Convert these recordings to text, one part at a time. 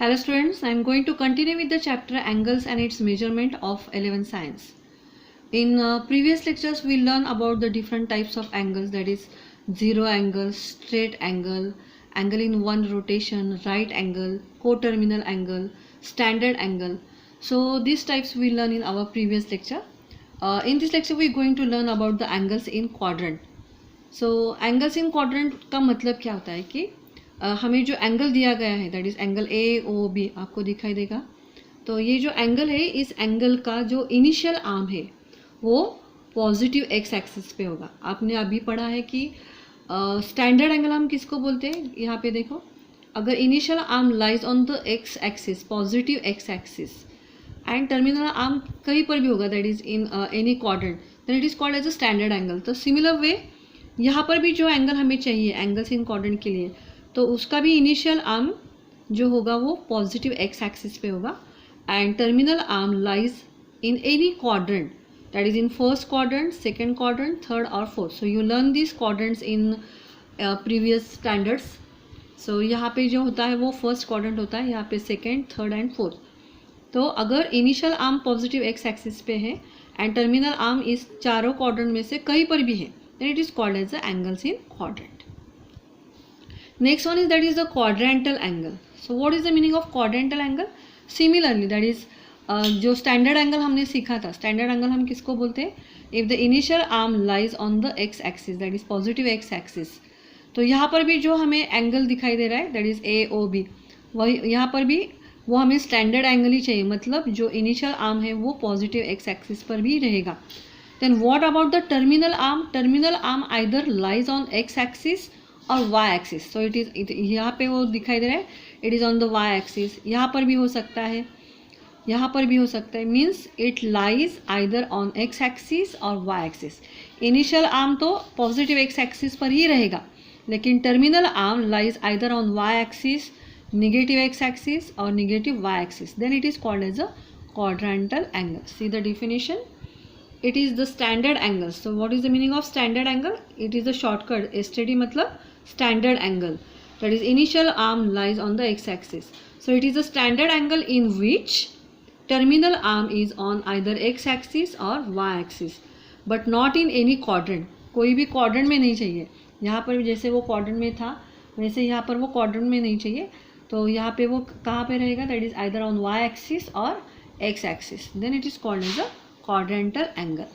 Hello students, I am going to continue with the chapter Angles and its measurement of 11th science. In previous lectures we learned about the different types of angles, that is zero angle, straight angle, angle in one rotation, right angle, coterminal angle, standard angle. So these types we learn in our previous lecture. In this lecture we are going to learn about the angles in quadrant. So angles in quadrant का मतलब क्या होता है कि हमें जो angle दिया गया है that is angle A O B आपको दिखाई देगा. तो ये जो एंगल है, इस एंगल का जो इनिशियल आर्म है वो पॉजिटिव एक्स एक्सिस पे होगा. आपने अभी पढ़ा है कि स्टैंडर्ड एंगल हम किसको बोलते हैं. यहाँ पे देखो, अगर initial arm lies on the X axis, positive x axis, and terminal arm कहीं पर भी होगा that is in any quadrant, then it is called as a standard angle. तो सिमिलर वे यहाँ पर भी जो एंगल हमें चाहिए एंगल्स इन क्वाड्रेंट के लिए, तो उसका भी इनिशियल आर्म जो होगा वो पॉजिटिव एक्स एक्सिस पे होगा and terminal arm lies in any quadrant, that is in first quadrant, second quadrant, third और fourth. So you learn this quadrants in previous standards. So यहाँ पे जो होता है वो फर्स्ट क्वाड्रेंट होता है, यहाँ पे सेकेंड, थर्ड एंड फोर्थ. तो अगर initial arm positive x axis पे है एंड टर्मिनल आर्म इस चारों क्वाड्रेंट में से कहीं पर भी है, then it is called as the angles in quadrant. Next one is that is the quadrantal angle. So what is the meaning of quadrantal angle? Similarly that is जो standard angle हमने सीखा था, स्टैंडर्ड एंगल हम किसको बोलते हैं, if the initial arm lies on the X axis that is positive x axis. तो यहाँ पर भी जो हमें एंगल दिखाई दे रहा है that is A O B, वही यहाँ पर भी वो हमें स्टैंडर्ड एंगल ही चाहिए, मतलब जो इनिशियल आर्म है वो पॉजिटिव एक्स एक्सिस पर भी रहेगा. Then what about the terminal arm. Terminal arm either lies on x axis और y axis. So it is यहाँ पे वो दिखाई दे रहा है it is on the y axis. यहाँ पर भी हो सकता है, यहाँ पर भी हो सकता है, means it lies either on x axis और वाई एक्सिस. इनिशियल आर्म तो पॉजिटिव एक्स एक्सिस पर ही रहेगा, लेकिन terminal arm lies either on y axis, negative x axis और negative y axis. Then it is called as a quadrantal angle. See the definition. It is the standard angle. So what is the meaning of standard angle? It is the shortcut. STD मतलब standard angle. That is initial arm lies on the x-axis. So it is a standard angle in which terminal arm is on either x-axis or y-axis, but not in any quadrant. कोई भी quadrant में नहीं चाहिए. यहाँ पर जैसे वो quadrant में था वैसे यहाँ पर वो quadrant में नहीं चाहिए. तो यहाँ पे वो कहाँ पे रहेगा, that is either on y-axis or x-axis. Then it is called as a quadrantal angle.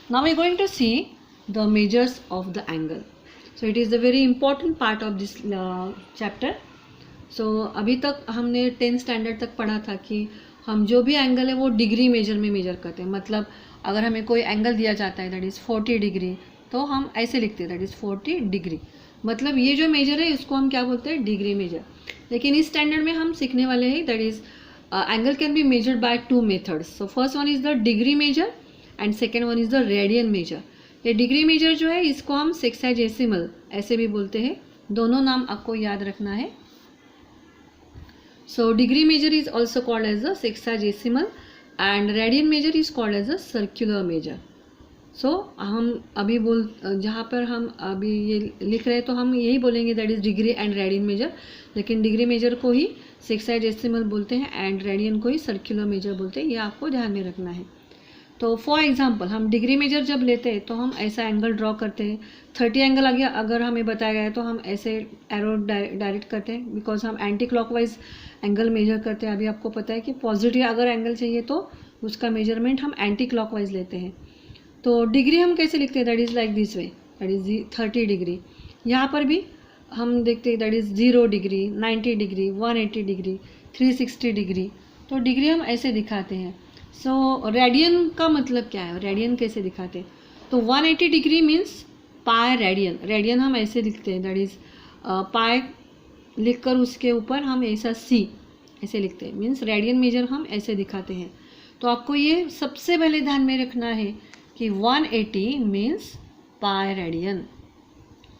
Now we are going to see the measures of the angle. So it is a very important part of this chapter. So अभी तक हमने 10th standard तक पढ़ा था कि हम जो भी एंगल है वो डिग्री मेजर में मेजर करते हैं. मतलब अगर हमें कोई एंगल दिया जाता है दैट इज़ 40 डिग्री, तो हम ऐसे लिखते हैं दैट इज़ 40 डिग्री. मतलब ये जो मेजर है इसको हम क्या बोलते हैं, डिग्री मेजर. लेकिन इस स्टैंडर्ड में हम सीखने वाले हैं that is angle can be measured by two methods. So first one is the degree measure and second one is the radian measure. ये डिग्री मेजर जो है इसको हम सेक्साजेसिमल ऐसे भी बोलते हैं. दोनों नाम आपको याद रखना है. So degree measure is also called as the sexagesimal and radian measure is called as a circular measure. So हम अभी जहाँ पर हम अभी ये लिख रहे हैं तो हम यही बोलेंगे that is degree and radian major, लेकिन डिग्री मेजर को ही सेक्साजेसिमल बोलते हैं एंड रेडियन को ही सर्कुलर मेजर बोलते हैं. ये आपको ध्यान में रखना है. तो फॉर एग्जांपल हम डिग्री मेजर जब लेते हैं तो हम ऐसा एंगल ड्रॉ करते हैं. 30 एंगल आ गया अगर हमें बताया गया है तो हम ऐसे एरो डायरेक्ट करते हैं, बिकॉज हम एंटी क्लॉकवाइज एंगल मेजर करते हैं. अभी आपको पता है कि पॉजिटिव अगर एंगल चाहिए तो उसका मेजरमेंट हम एंटी क्लॉकवाइज लेते हैं. तो डिग्री हम कैसे लिखते हैं, that is like this way, that is 30 degree. यहाँ पर भी हम देखते हैं that is 0 degree, 90 degree, 180 degree, 360 degree. तो डिग्री हम ऐसे दिखाते हैं. सो रेडियन का मतलब क्या है, रेडियन कैसे दिखाते हैं, तो 180 degree means pi radian. Radian हम ऐसे लिखते हैं दैट इज़ पाई लिख कर उसके ऊपर हम ऐसा सी ऐसे लिखते हैं, मीन्स रेडियन मेजर हम ऐसे दिखाते हैं. तो आपको ये सबसे पहले ध्यान में रखना है कि 180 मीन्स पाई रेडियन.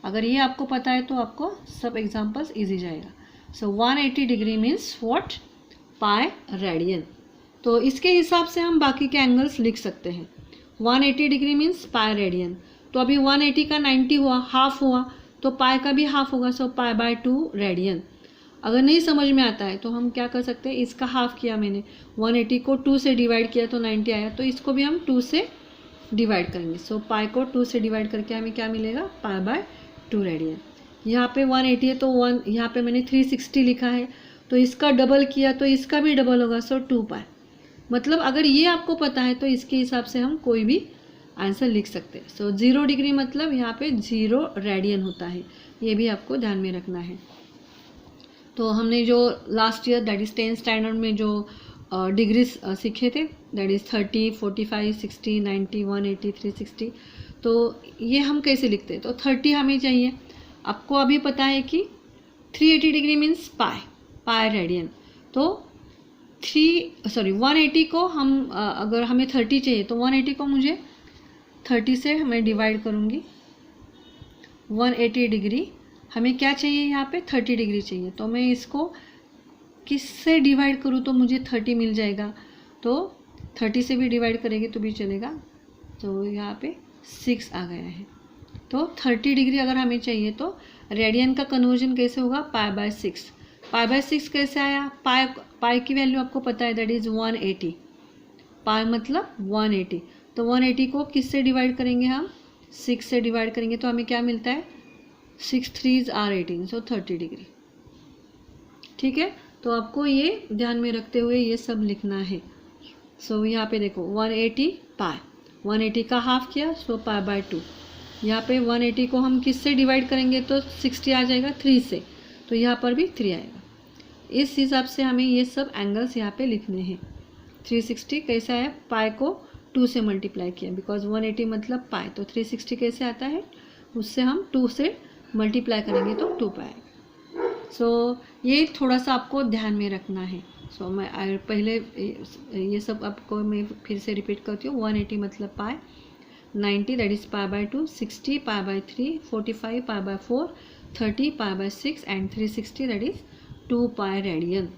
अगर ये आपको पता है तो आपको सब एग्जांपल्स इजी जाएगा. सो 180 degree means what, pi radian. तो इसके हिसाब से हम बाकी के एंगल्स लिख सकते हैं. 180 डिग्री मीन्स पाई रेडियन. तो अभी 180 का 90 हुआ, हाफ हुआ, तो पाई का भी हाफ होगा, सो पाई बाय 2 रेडियन. अगर नहीं समझ में आता है तो हम क्या कर सकते हैं, इसका हाफ किया मैंने, 180 को 2 से डिवाइड किया तो 90 आया, तो इसको भी हम 2 से डिवाइड करेंगे। सो पाई को 2 से डिवाइड करके हमें क्या मिलेगा, पाई बाय 2 रेडियन। यहाँ पे 180 है तो यहाँ पे मैंने 360 लिखा है, तो इसका डबल किया तो इसका भी डबल होगा, सो 2 पाई। मतलब अगर ये आपको पता है तो इसके हिसाब से हम कोई भी आंसर लिख सकते हैं। सो 0 डिग्री मतलब यहाँ पे 0 रेडियन होता है, ये भी आपको ध्यान में रखना है। तो हमने जो last year that is 10th standard में जो डिग्रीज सीखे थे, दैट इज़ 30, 45, 60, 90, 180, 360, तो ये हम कैसे लिखते हैं। तो 30 हमें चाहिए, आपको अभी पता है कि 380 डिग्री मीन्स पाई रेडियन। तो 180 को हम अगर हमें 30 चाहिए तो 180 को मुझे 30 से मैं डिवाइड करूँगी। 180 डिग्री हमें क्या चाहिए, यहाँ पे 30 डिग्री चाहिए, तो मैं इसको किससे डिवाइड करूँ तो मुझे 30 मिल जाएगा। तो 30 से भी डिवाइड करेंगे तो भी चलेगा, तो यहाँ पे 6 आ गया है। तो 30 डिग्री अगर हमें चाहिए तो रेडियन का कन्वर्जन कैसे होगा, पाई बाय 6। पाई बाय 6 कैसे आया, पाई की वैल्यू आपको पता है, दैट इज़ 180। पाई मतलब 180, तो 180 को किससे डिवाइड करेंगे हम, 6 से डिवाइड करेंगे तो हमें क्या मिलता है, 6 3s are 18, सो 30 डिग्री। ठीक है, तो आपको ये ध्यान में रखते हुए ये सब लिखना है। सो यहाँ पे देखो 180 पाई, 180 का हाफ किया, सो पाई बाय 2। यहाँ पे 180 को हम किससे डिवाइड करेंगे तो 60 आ जाएगा 3 से, तो यहाँ पर भी 3 आएगा। इस हिसाब से हमें ये सब एंगल्स यहाँ पे लिखने हैं। 360 कैसा है, पाई को 2 से मल्टीप्लाई किया, बिकॉज 180 मतलब पाई, तो 360 कैसे आता है, उससे हम 2 से मल्टीप्लाई करेंगे तो 2 पाई। सो ये थोड़ा सा आपको ध्यान में रखना है। सो मैं पहले ये सब आपको मैं फिर से रिपीट करती हूँ। 180 मतलब pi, 90 that is pi by 2, 60 pi by 3, 45 pi by 4, 30 pi by 6 and 360 that is 2 pi radian.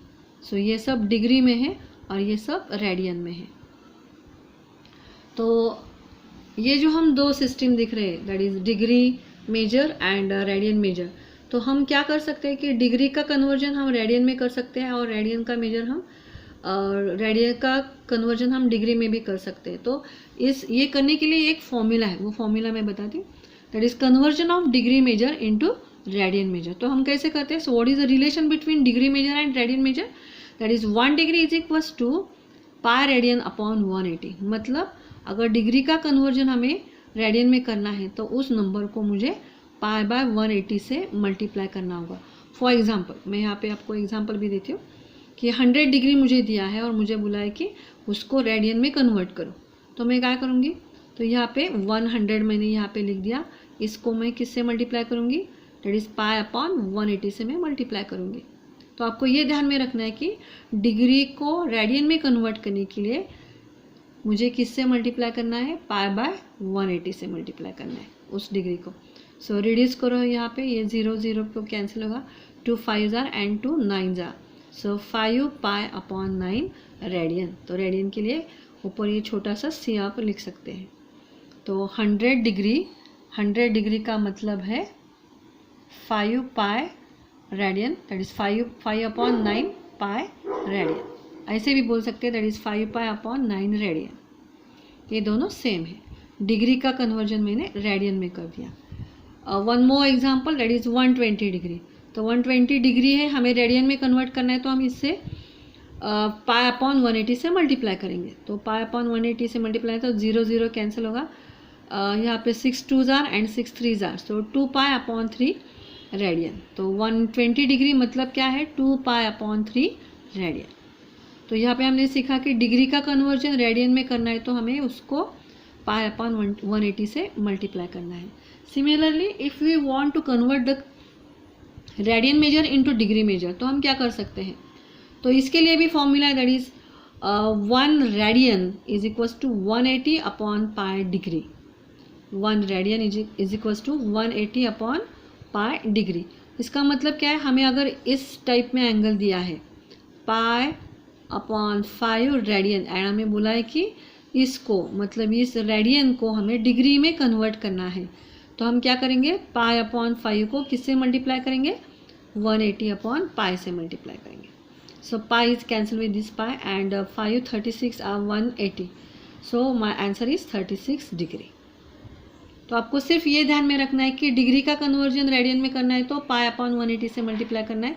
So ये सब डिग्री में है और ये सब रेडियन में है। तो ये जो हम दो सिस्टम दिख रहे हैं, that is degree measure and radian measure, तो हम क्या कर सकते हैं कि डिग्री का कन्वर्जन हम रेडियन में कर सकते हैं और रेडियन का मेजर हम रेडियन का कन्वर्जन हम डिग्री में भी कर सकते हैं। तो ये करने के लिए एक फॉर्मूला है, वो फॉर्मूला मैं बताती हूँ, that is conversion of degree measure into radian measure. तो हम कैसे करते हैं, so what is the relation between degree measure and radian measure, that is 1 degree is equals to pi radian upon 180। मतलब अगर डिग्री का कन्वर्जन हमें radian में करना है तो उस नंबर को मुझे पाई बाय 180 से मल्टीप्लाई करना होगा। फॉर एग्जांपल मैं यहाँ पे आपको एग्जांपल भी देती हूँ कि 100 डिग्री मुझे दिया है और मुझे बोला है कि उसको रेडियन में कन्वर्ट करो, तो मैं क्या करूँगी, तो यहाँ पे 100 मैंने यहाँ पे लिख दिया, इसको मैं किससे मल्टीप्लाई करूँगी, दैट इज़ पाई अपॉन 180 से मैं मल्टीप्लाई करूँगी। तो आपको ये ध्यान में रखना है कि डिग्री को रेडियन में कन्वर्ट करने के लिए मुझे किससे मल्टीप्लाई करना है, पाई बाय 180 से मल्टीप्लाई करना है उस डिग्री को। सो रिड्यूस करो, यहाँ पे ये 0 0 को कैंसिल होगा, 2 5s are and 2 9s are, so 5 pi upon 9 radian. तो रेडियन के लिए ऊपर ये छोटा सा सी आप लिख सकते हैं। तो 100 डिग्री का मतलब है 5 pi radian, that is 5 upon 9 pi radian. ऐसे भी बोल सकते हैं, that is 5 pi upon 9 radian. ये दोनों सेम है, डिग्री का कन्वर्जन मैंने रेडियन में कर दिया। One more example, that is 120 degree. तो 120 डिग्री है, हमें रेडियन में कन्वर्ट करना है, तो हम इससे पाई अपॉन 180 से मल्टीप्लाई करेंगे। तो पाई अपॉन 180 से मल्टीप्लाई तो 0 0 कैंसिल होगा, यहाँ पे 6 2s are and 6 3s are, so 2 pi upon 3 radian. तो 120 डिग्री मतलब क्या है, 2 पाई अपॉन 3 रेडियन। तो यहाँ पे हमने सीखा कि डिग्री का कन्वर्जन रेडियन में करना है तो हमें उसको पाई अपॉन 180 से मल्टीप्लाई करना है। Similarly if we want to convert the radian measure into degree measure, तो हम क्या कर सकते हैं, तो इसके लिए भी फॉर्मूला है, that is 1 radian is equals to 180 upon pi degree. 1 radian is equals to 180 upon pi degree. इसका मतलब क्या है, हमें अगर इस टाइप में एंगल दिया है पाई अपॉन 5 रेडियन एंड हमें बोला है कि इसको मतलब इस रेडियन को हमें डिग्री में कन्वर्ट करना है, तो हम क्या करेंगे, पाई अपॉन 5 को किससे मल्टीप्लाई करेंगे, 180 अपॉन पाई से मल्टीप्लाई करेंगे. So pi is cancel with this pi and 536 are 180. So my answer is 36 degree. तो आपको सिर्फ ये ध्यान में रखना है कि डिग्री का कन्वर्जन रेडियन में करना है तो पाई अपॉन 180 से मल्टीप्लाई करना है,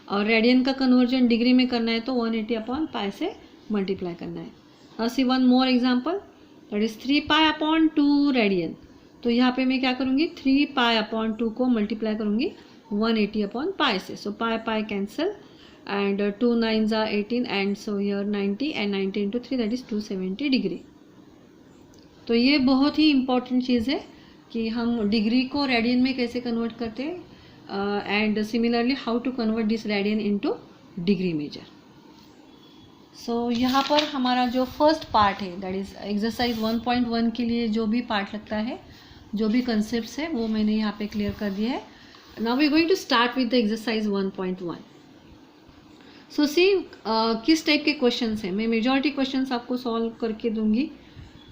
और रेडियन का कन्वर्जन डिग्री में करना है तो 180 अपॉन पाई से मल्टीप्लाई करना है. Now see one more example, that is 3 pi upon 2 radian. तो यहाँ पे मैं क्या करूँगी, 3 पाई अपॉन 2 को मल्टीप्लाई करूँगी 180 अपॉन पाई से. So pi pi cancel and 2 9s are 18 and so here 90 and 90 into 3 that is 270 degree. तो ये बहुत ही इम्पॉर्टेंट चीज़ है कि हम डिग्री को रेडियन में कैसे कन्वर्ट करते हैं, and similarly how to convert this radian into degree measure. So यहाँ पर हमारा जो फर्स्ट पार्ट है दैट इज़ एक्सरसाइज 1.1 के लिए जो भी पार्ट लगता है, जो भी कंसेप्ट्स है वो मैंने यहाँ पे क्लियर कर दिया है. Now we going to start with the exercise 1.1. So see किस टाइप के क्वेश्चंस हैं. मैं मेजॉरिटी क्वेश्चंस आपको सॉल्व करके दूंगी,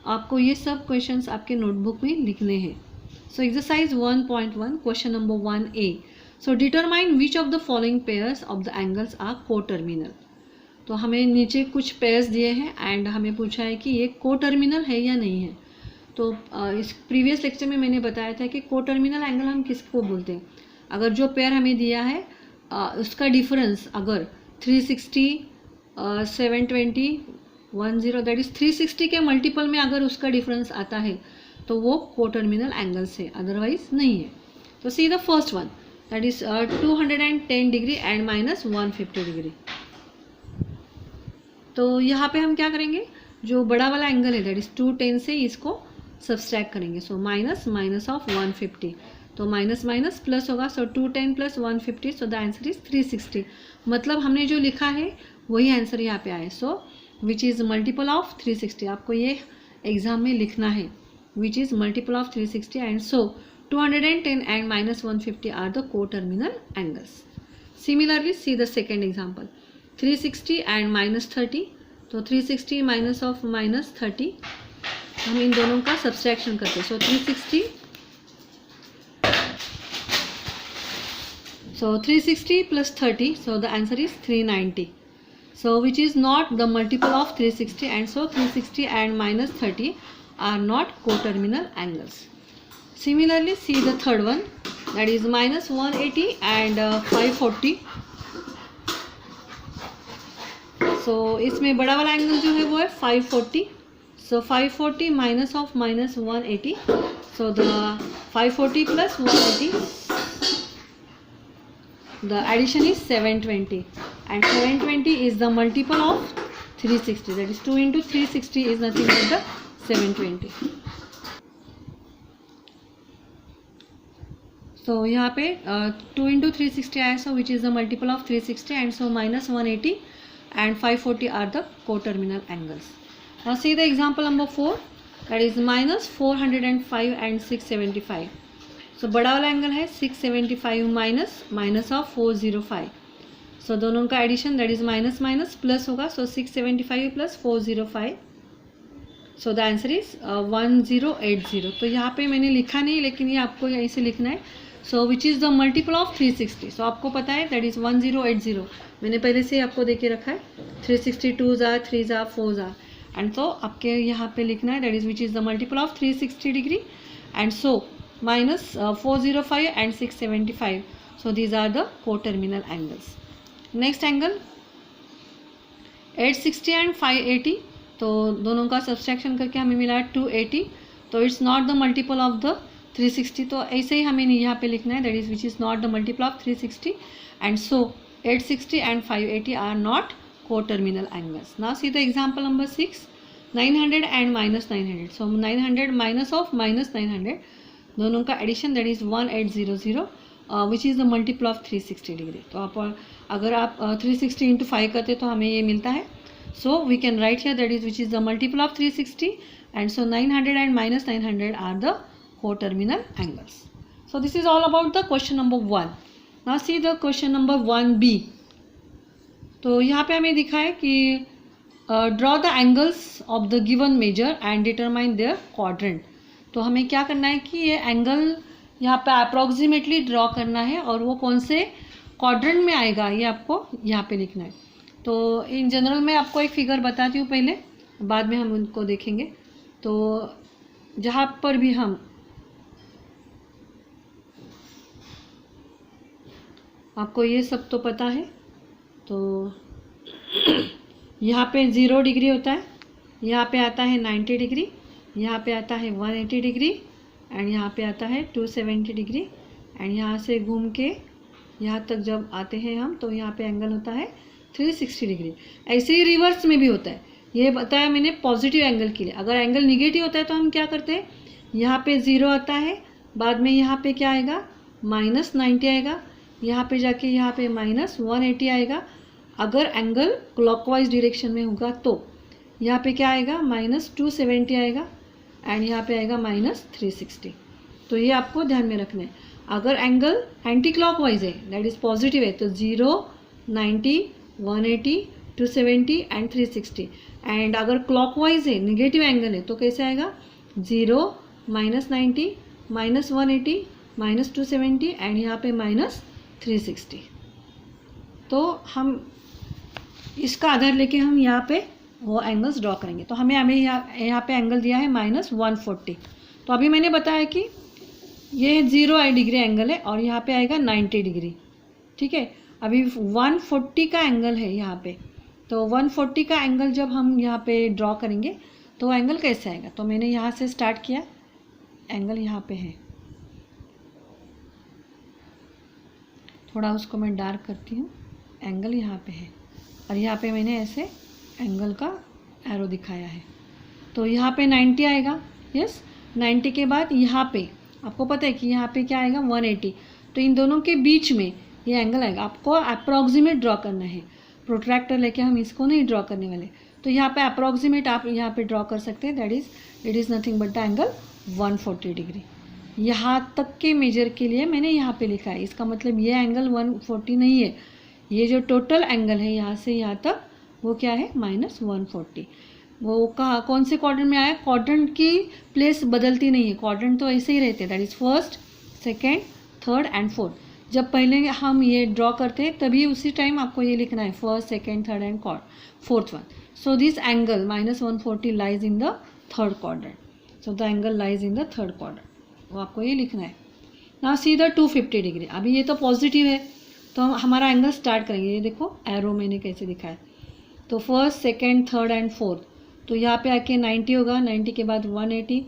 आपको ये सब क्वेश्चंस आपके नोटबुक में लिखने हैं. So exercise 1.1 question number 1A. So determine which of the following pairs of the angles are coterminal. तो हमें नीचे कुछ पेयर्स दिए हैं एंड हमें पूछा है कि ये कोटर्मिनल है या नहीं है. तो इस प्रीवियस लेक्चर में मैंने बताया था कि कोटर्मिनल एंगल हम किसको बोलते हैं. अगर जो पेयर हमें दिया है उसका डिफरेंस अगर 360, 720, 10 दैट इज 360 के मल्टीपल में अगर उसका डिफरेंस आता है तो वो कोटर्मिनल एंगल्स है, अदरवाइज नहीं है. तो see the first one that is 210 degree and minus 150 degree. तो यहाँ पे हम क्या करेंगे, जो बड़ा वाला एंगल है दैट इज 210 से इसको सब्सट्रैक्ट करेंगे. सो माइनस माइनस ऑफ 150, तो माइनस माइनस प्लस होगा. सो 210 plus 150, so the answer is 360. मतलब हमने जो लिखा है वही आंसर यहाँ पे आए. So which is multiple of 360, आपको ये एग्जाम में लिखना है, which is multiple of 360. And so 210 and minus 150 are the coterminal angles. Similarly see the second example, 360 and minus 30. तो 360 माइनस ऑफ माइनस 30, हम इन दोनों का सब्सट्रैक्शन करते हैं. सो 360, so 360 plus 30, so the answer is 390. So which is not the multiple of 360, and so 360 and minus 30 are not coterminal angles. Similarly see the third one, that is minus 180 and 540. So इसमें बड़ा वाला angle जो है वो है 540. So 540 minus of minus 180, so the 540 plus 180, the addition is 720, and 720 is the multiple of 360, that is 2 into 360 is nothing but the 720. So यहाँ पे 2 into 360 आया, so which is the multiple of 360, and so minus 180 and 540 are the coterminal angles. Now see the example number 4, that is minus 405 and 675. सो बड़ा वाला angle है 675 minus minus of 405. So दोनों का addition that is minus minus plus होगा. So 675 plus 405, so the answer is 1080. तो यहाँ पे मैंने लिखा नहीं, लेकिन ये आपको यहीं से लिखना है. So which is the multiple of 360. So आपको पता है दैट इज़ 1080. मैंने पहले से आपको दे के रखा है. 362 जार 3 जार 4 जार, एंड तो आपके यहाँ पे लिखना है that is which is the multiple of 360 degree, and so minus 405 and 675. So these are the coterminal angles. Next angle 860 and 580. तो दोनों का सब्सट्रैक्शन करके हमें मिला 280. तो it's not the multiple of the 360. तो ऐसे ही हमें यहाँ पे लिखना है that is which is not the multiple of 360, and so 860 and 580 are not coterminal angles. Now see the example number 6, 900 and minus 900. So 900 minus of minus 900, दोनों का addition that is 1800, which is the multiple of 360 degree. तो आप अगर आप 360 into 5 करते तो हमें ये मिलता है. So we can write here that is which is the multiple of 360, and so 900 and minus 900 are the coterminal angles. So this is all about the question number 1. Now see the question number 1B. तो यहाँ पे हमें दिखा है कि draw the angles of the given measure and determine their quadrant. तो हमें क्या करना है कि ये एंगल यहाँ पे अप्रॉक्सीमेटली ड्रॉ करना है, और वो कौन से क्वाड्रेंट में आएगा ये आपको यहाँ पे लिखना है। तो इन जनरल मैं आपको एक फिगर बताती हूँ पहले, बाद में हम उनको देखेंगे। तो जहाँ पर भी हम आपको ये सब तो पता है, तो यहाँ पे 0 डिग्री होता है, यहाँ पे आता है 90 डिग्री, यहाँ पे आता है 180 डिग्री एंड यहाँ पे आता है 270 डिग्री एंड यहाँ से घूम के यहाँ तक जब आते हैं हम तो यहाँ पे एंगल होता है 360 डिग्री। ऐसे ही रिवर्स में भी होता है, ये बताया मैंने पॉजिटिव एंगल के लिए। अगर एंगल निगेटिव होता है तो हम क्या करते हैं, यहाँ पे 0 आता है, बाद में यहाँ पे क्या आएगा -90 आएगा, यहाँ पे जाके यहाँ पे -180 आएगा। अगर एंगल क्लॉकवाइज डायरेक्शन में होगा तो यहाँ पे क्या आएगा -270 आएगा एंड यहाँ पे आएगा -360। तो ये आपको ध्यान में रखना है। अगर एंगल एंटी क्लॉकवाइज है दैट इज़ पॉजिटिव है तो 0, 90, 180, 270 एंड 360। एंड अगर क्लॉकवाइज है नेगेटिव एंगल है तो कैसे आएगा 0, -90, -180, -270 एंड यहाँ पे -360। तो हम इसका आधार लेके हम यहाँ पे वो एंगल्स ड्रॉ करेंगे। तो हमें यहाँ पे एंगल दिया है -140। तो अभी मैंने बताया कि ये 0 डिग्री एंगल है और यहाँ पे आएगा 90 डिग्री, ठीक है। अभी 140 का एंगल है यहाँ पे, तो 140 का एंगल जब हम यहाँ पे ड्रॉ करेंगे तो एंगल कैसे आएगा। तो मैंने यहाँ से स्टार्ट किया, एंगल यहाँ पे है, थोड़ा उसको मैं डार्क करती हूँ, एंगल यहाँ पे है और यहाँ पे मैंने ऐसे एंगल का एरो दिखाया है। तो यहाँ पे 90 आएगा, यस। 90 के बाद यहाँ पे आपको पता है कि यहाँ पे क्या आएगा 180। तो इन दोनों के बीच में ये एंगल आएगा, आपको अप्रॉक्सीमेट ड्रॉ करना है। प्रोट्रैक्टर लेके हम इसको नहीं ड्रॉ करने वाले। तो यहाँ पे अप्रॉक्सीमेट आप यहाँ पे ड्रॉ कर सकते हैं, that is it is nothing but the angle 140 degree. यहाँ तक के मेजर के लिए मैंने यहाँ पे लिखा है, इसका मतलब ये एंगल 140 नहीं है, ये जो टोटल एंगल है यहाँ से यहाँ तक वो क्या है -140। वो कहाँ कौन से क्वाड्रेंट में आया, क्वाड्रेंट की प्लेस बदलती नहीं है, क्वाड्रेंट तो ऐसे ही रहते हैं, that is first, second, third and fourth. जब पहले हम ये ड्रॉ करते हैं तभी उसी टाइम आपको ये लिखना है first, second, third and fourth one. So this angle -140 lies in the third quadrant. So the angle lies in the third quadrant, वो आपको ये लिखना है। Now see the 250 degree. अभी ये तो पॉजिटिव है तो हम हमारा एंगल स्टार्ट करेंगे। ये देखो एरो मैंने कैसे दिखाया, तो first, second, third and fourth. तो यहाँ पे आके 90 होगा, 90 के बाद 180,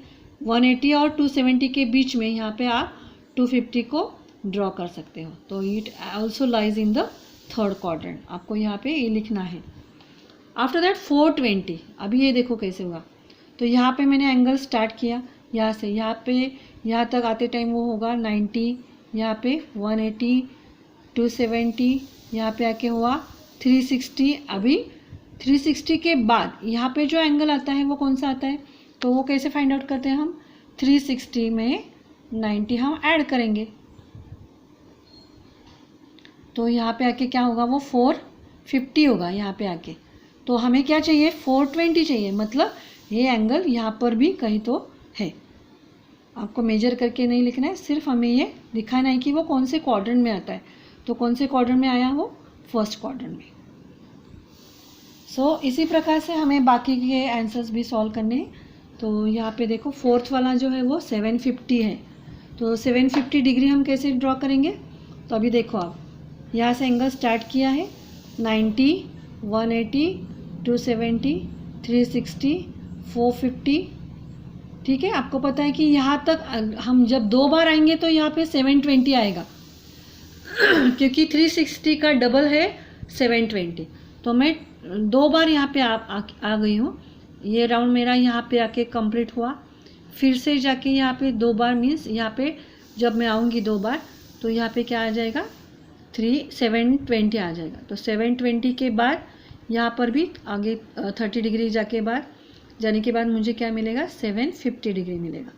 180 और 270 के बीच में यहाँ पे आप 250 को ड्रॉ कर सकते हो। तो it also lies in the third quadrant, आपको यहाँ पे ये लिखना है। After that 420। अभी ये देखो कैसे होगा। तो यहाँ पे मैंने एंगल स्टार्ट किया यहाँ से, यहाँ पे यहाँ तक आते टाइम वो होगा 90, यहाँ पे 180, 270, यहाँ पे आके हुआ 360। अभी 360 के बाद यहाँ पे जो एंगल आता है वो कौन सा आता है, तो वो कैसे फाइंड आउट करते हैं हम, 360 में 90 हम ऐड करेंगे। तो यहाँ पे आके क्या होगा, वो 450 होगा यहाँ पे आके। तो हमें क्या चाहिए, 420 चाहिए, मतलब ये एंगल यहाँ पर भी कहीं तो है। आपको मेजर करके नहीं लिखना है, सिर्फ हमें ये दिखाना है कि वो कौन से क्वाड्रेंट में आता है। तो कौन से क्वाड्रेंट में आया, वो फर्स्ट क्वाड्रेंट में। सो इसी प्रकार से हमें बाकी के आंसर्स भी सॉल्व करने हैं। तो यहाँ पे देखो फोर्थ वाला जो है वो 750 है। तो 750 डिग्री हम कैसे ड्रॉ करेंगे, तो अभी देखो आप यहाँ से एंगल स्टार्ट किया है 90, 180, 270, 360, 450, ठीक है। आपको पता है कि यहाँ तक हम जब 2 बार आएंगे तो यहाँ पे 720 आएगा क्योंकि 360 का डबल है 720। तो मैं 2 बार यहाँ पे आ गई हूँ। ये राउंड मेरा यहाँ पे आके कंप्लीट हुआ, फिर से जाके यहाँ पे 2 बार मीन्स यहाँ पे जब मैं आऊँगी 2 बार तो यहाँ पे क्या आ जाएगा 720 आ जाएगा। तो 720 के बाद यहाँ पर भी आगे 30 डिग्री जाने के बाद मुझे क्या मिलेगा, 750 डिग्री मिलेगा।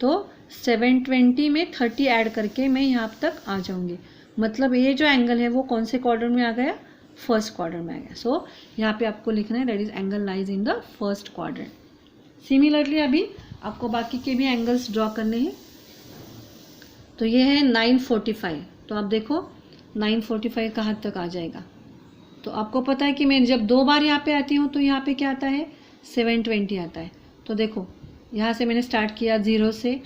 तो 720 में 30 ऐड करके मैं यहाँ तक आ जाऊँगी। मतलब ये जो एंगल है वो कौन से क्वाड्रेंट में आ गया, फर्स्ट क्वाड्रेंट में आ गया। सो यहाँ पे आपको लिखना है that is angle lies in the first quadrant. Similarly अभी आपको बाकी के भी एंगल्स ड्रॉ करने हैं। तो ये है 945। तो आप देखो 945 का हद तक आ जाएगा। तो आपको पता है कि मैं जब 2 बार यहाँ पे आती हूँ तो यहाँ पे क्या आता है, 720 आता है। तो देखो यहाँ से मैंने स्टार्ट किया 0 से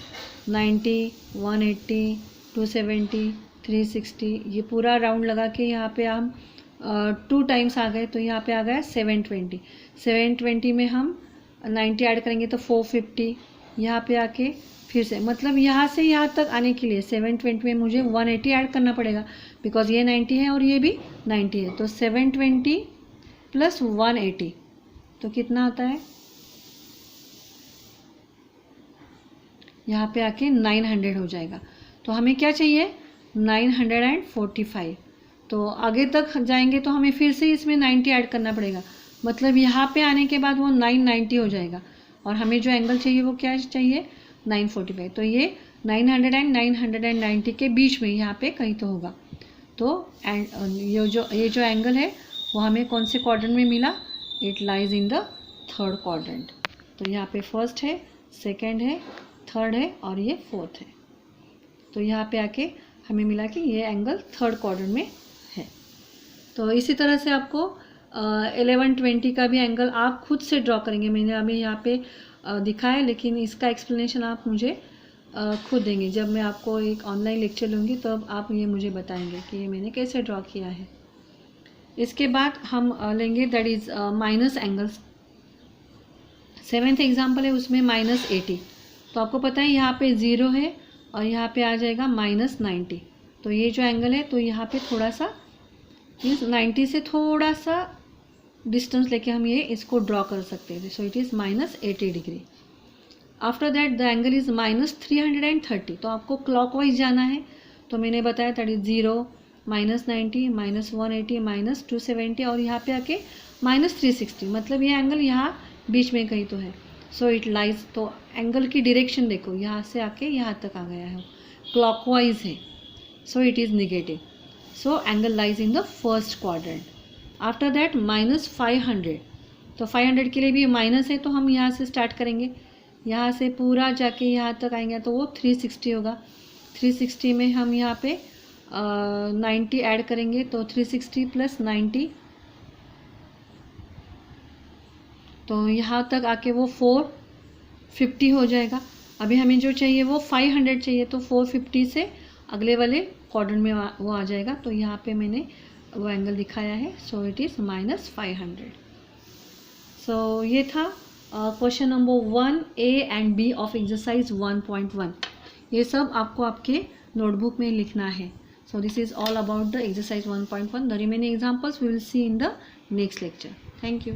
90, 180, 270, 360, ये पूरा राउंड लगा के यहाँ पे हम 2 टाइम्स आ गए। तो यहाँ पे आ गया 720। 720 में हम 90 ऐड करेंगे तो 450। यहाँ पे आके फिर से, मतलब यहाँ से यहाँ तक आने के लिए 720 में मुझे 180 ऐड करना पड़ेगा, बिकॉज ये 90 है और ये भी 90 है। तो 720 प्लस 180 तो कितना आता है, यहाँ पे आके 900 हो जाएगा। तो हमें क्या चाहिए, 945। तो आगे तक जाएंगे तो हमें फिर से इसमें 90 ऐड करना पड़ेगा, मतलब यहाँ पे आने के बाद वो 990 हो जाएगा। और हमें जो एंगल चाहिए वो क्या चाहिए, 945। तो ये 900 एंड 990 के बीच में यहाँ पे कहीं तो होगा। तो ये जो एंगल है वो हमें कौन से क्वाड्रेंट में मिला, it lies in the third quadrant. तो यहाँ पे फर्स्ट है, सेकंड है, थर्ड है और ये फोर्थ है। तो यहाँ पे आके हमें मिला कि ये एंगल थर्ड क्वाड्रेंट में है। तो इसी तरह से आपको 1120 का भी एंगल आप खुद से ड्रॉ करेंगे। मैंने अभी यहाँ पे दिखाया, लेकिन इसका एक्सप्लेनेशन आप मुझे खुद देंगे। जब मैं आपको एक ऑनलाइन लेक्चर लूँगी तो अब आप ये मुझे बताएंगे कि ये मैंने कैसे ड्रॉ किया है। इसके बाद हम लेंगे that is minus angles. 7th example है, उसमें -80। तो आपको पता है यहाँ पे 0 है और यहाँ पे आ जाएगा -90। तो ये जो एंगल है, तो यहाँ पे थोड़ा सा मीन्स 90 से थोड़ा सा डिस्टेंस लेके हम ये इसको ड्रॉ कर सकते हैं। सो it is -80 degree. After that the angle is -330। तो आपको क्लॉकवाइज जाना है। तो मैंने बताया दैट इज़ 0, -90, -180, -270 और यहाँ पे आके -360, मतलब ये एंगल यहाँ बीच में कहीं तो है। सो इट लाइज, तो एंगल की डायरेक्शन देखो, यहाँ से आके यहाँ तक आ गया है, क्लॉकवाइज है। सो it is negative. So angle lies in the first quadrant. After that -500। तो 500 के लिए भी माइनस है, तो हम यहाँ से स्टार्ट करेंगे, यहाँ से पूरा जाके यहाँ तक आएंगे तो वो 360 होगा। 360 में हम यहाँ पे 90 ऐड करेंगे तो 360 + 90, तो यहाँ तक आके वो 450 हो जाएगा। अभी हमें जो चाहिए वो 500 चाहिए, तो 450 से अगले वाले क्वाड्रेंट में वो आ जाएगा। तो यहाँ पे मैंने वो एंगल दिखाया है। सो इट इज़ -500। सो ये था question number 1A and B of exercise 1.1। ये सब आपको आपके नोटबुक में लिखना है। So this is all about the exercise 1.1। The remaining examples we will see in the next lecture. Thank you.